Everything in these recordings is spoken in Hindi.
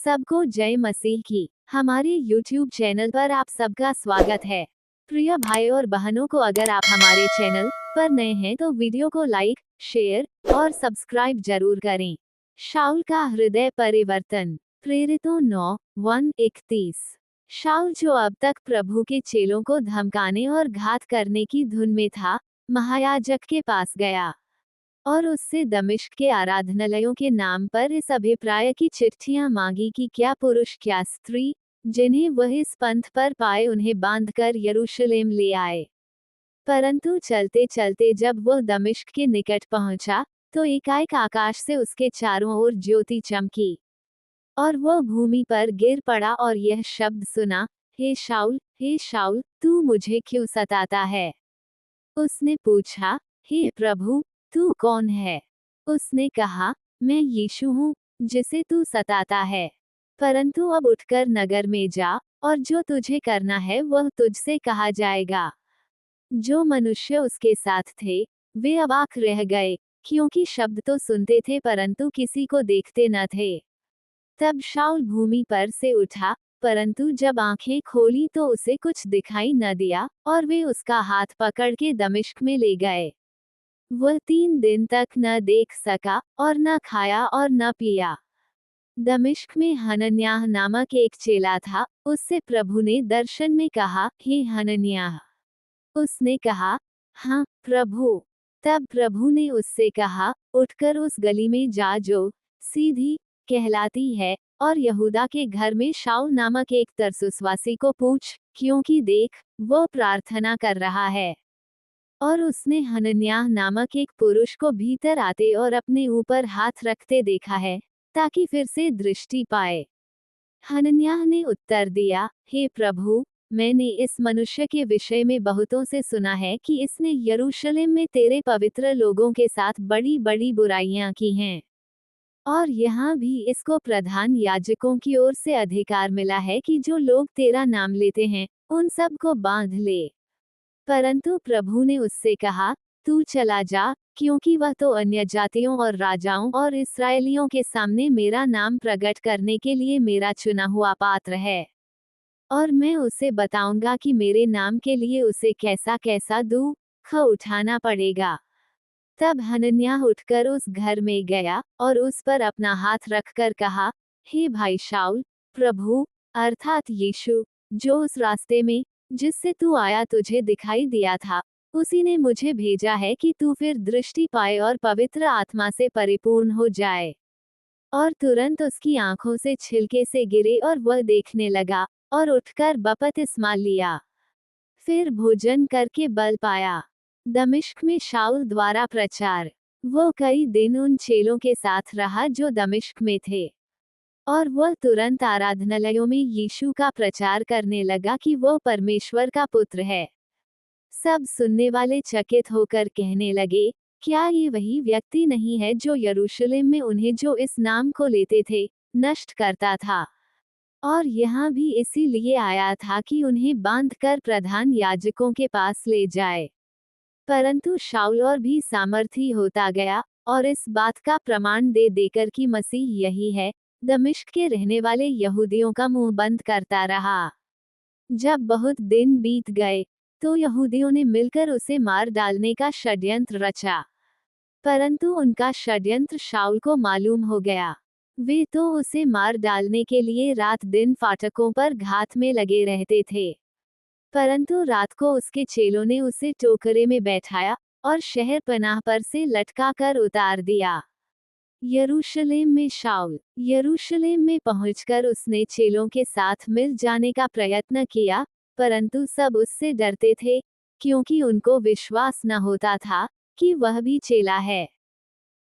सबको जय मसीह की हमारे YouTube चैनल पर आप सबका स्वागत है। प्रिय भाई और बहनों को, अगर आप हमारे चैनल पर नए हैं तो वीडियो को लाइक, शेयर और सब्सक्राइब जरूर करें। शाऊल का हृदय परिवर्तन। प्रेरितों 9:1-31। शाऊल, जो अब तक प्रभु के चेलों को धमकाने और घात करने की धुन में था, महायाजक के पास गया और उससे दमिश्क के आराधनालयों के नाम पर इस अभिप्राय की चिट्ठियां मांगी कि क्या पुरुष क्या स्त्री, जिन्हें वह इस पंथ पर पाए, उन्हें बांधकर यरूशलेम ले आए। परंतु चलते चलते जब वह दमिश्क के निकट पहुंचा, तो एकाएक आकाश से उसके चारों ओर ज्योति चमकी और वह भूमि पर गिर पड़ा और यह शब्द सुना, हे शाऊल, तू मुझे क्यों सताता है? उसने पूछा, हे प्रभु, तू कौन है? उसने कहा, मैं यीशु हूँ, जिसे तू सताता है। परंतु अब उठकर नगर में जा, और जो तुझे करना है वह तुझसे कहा जाएगा। जो मनुष्य उसके साथ थे, वे अवाक रह गए, क्योंकि शब्द तो सुनते थे परंतु किसी को देखते न थे। तब शाऊल भूमि पर से उठा, परंतु जब आंखें खोली तो उसे कुछ दिखाई न दिया, और वे उसका हाथ पकड़ के दमिश्क में ले गए। वह 3 दिन तक न देख सका, और न खाया और न पिया। दमिश्क में हनन्याह नामक एक चेला था, उससे प्रभु ने दर्शन में कहा, हे हनन्याह। उसने कहा, हाँ प्रभु। तब प्रभु ने उससे कहा, उठकर उस गली में जा जो सीधी कहलाती है, और यहूदा के घर में शाऊल नामक एक तरसुसवासी को पूछ, क्योंकि देख, वह प्रार्थना कर रहा है। और उसने हनन्याह नामक एक पुरुष को भीतर आते और अपने ऊपर हाथ रखते देखा है, ताकि फिर से दृष्टि पाए। हनन्याह ने उत्तर दिया, हे प्रभु, मैंने इस मनुष्य के विषय में बहुतों से सुना है कि इसने यरूशलेम में तेरे पवित्र लोगों के साथ बड़ी बड़ी बुराइयां की हैं। और यहाँ भी इसको प्रधान याजकों की ओर से अधिकार मिला है कि जो लोग तेरा नाम लेते हैं, उन सब को बांध ले। परंतु प्रभु ने उससे कहा, तू चला जा, क्योंकि वह तो अन्य जातियों और राजाओं और इस्राएलियों के सामने मेरा नाम प्रकट करने के लिए मेरा चुना हुआ पात्र है। और मैं उसे बताऊंगा कि मेरे नाम के लिए उसे कैसा कैसा दुख उठाना पड़ेगा। तब हनन्याह उठकर उस घर में गया, और उस पर अपना हाथ रखकर कहा, हे भाई शाऊल, प्रभु अर्थात यीशु, जो उस रास्ते में जिससे तू आया तुझे दिखाई दिया था, उसी ने मुझे भेजा है कि तू फिर दृष्टि पाए और पवित्र आत्मा से परिपूर्ण हो जाए। और तुरंत उसकी आंखों से छिलके से गिरे और वह देखने लगा, और उठकर बपतिस्मा लिया। फिर भोजन करके बल पाया। दमिश्क में शाऊल द्वारा प्रचार। वो कई दिन उन चेलों के साथ रहा जो दमिश्क में थे, और वह तुरंत आराधनालयों में यीशु का प्रचार करने लगा कि वह परमेश्वर का पुत्र है। सब सुनने वाले चकित होकर कहने लगे, क्या ये वही व्यक्ति नहीं है जो यरूशलेम में उन्हें जो इस नाम को लेते थे, नष्ट करता था? और यहाँ भी इसीलिए आया था कि उन्हें बांधकर प्रधान याजकों के पास ले जाए। परंतु शाऊल और भी सामर्थी होता गया, और इस बात का प्रमाण दे देकर कि मसीह यही है, दमिश्क के रहने वाले यहूदियों का मुंह बंद करता रहा। जब बहुत दिन बीत गए, तो यहूदियों ने मिलकर उसे मार डालने का षड्यंत्र रचा। परंतु उनका षड्यंत्र शाऊल को मालूम हो गया। वे तो उसे मार डालने के लिए रात दिन फाटकों पर घात में लगे रहते थे। परंतु रात को उसके चेलों ने उसे टोकरे में बैठाया, और शहर पनाह पर से लटका कर उतार दिया। यरूशलेम में शाऊल। यरूशलेम में पहुंचकर उसने चेलों के साथ मिल जाने का प्रयत्न किया, परंतु सब उससे डरते थे, क्योंकि उनको विश्वास न होता था कि वह भी चेला है।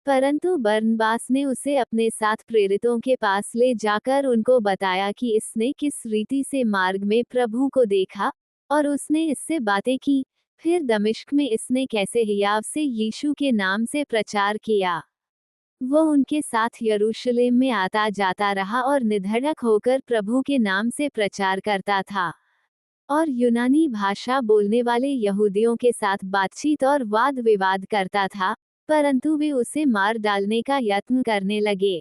परंतु बरनबास ने उसे अपने साथ प्रेरितों के पास ले जाकर उनको बताया कि इसने किस रीति से मार्ग में प्रभु को देखा, और उसने इससे बातें की। फिर दमिश्क में इसने कैसे हियाव से यीशु के नाम से प्रचार किया। वो उनके साथ यरूशलेम में आता जाता रहा और निधड़क होकर प्रभु के नाम से प्रचार करता था, और यूनानी भाषा बोलने वाले यहूदियों के साथ बातचीत और वाद विवाद करता था, परंतु वे उसे मार डालने का यत्न करने लगे।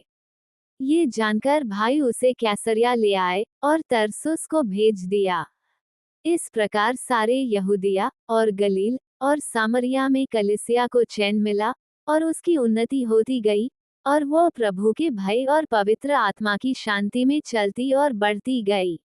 ये जानकर भाई उसे कैसरिया ले आए और तरसुस को भेज दिया। इस प्रकार सारे यहूदिया और गलील और सामरिया में कलीसिया को चैन मिला और उसकी उन्नति होती गई, और वो प्रभु के भय और पवित्र आत्मा की शांति में चलती और बढ़ती गई।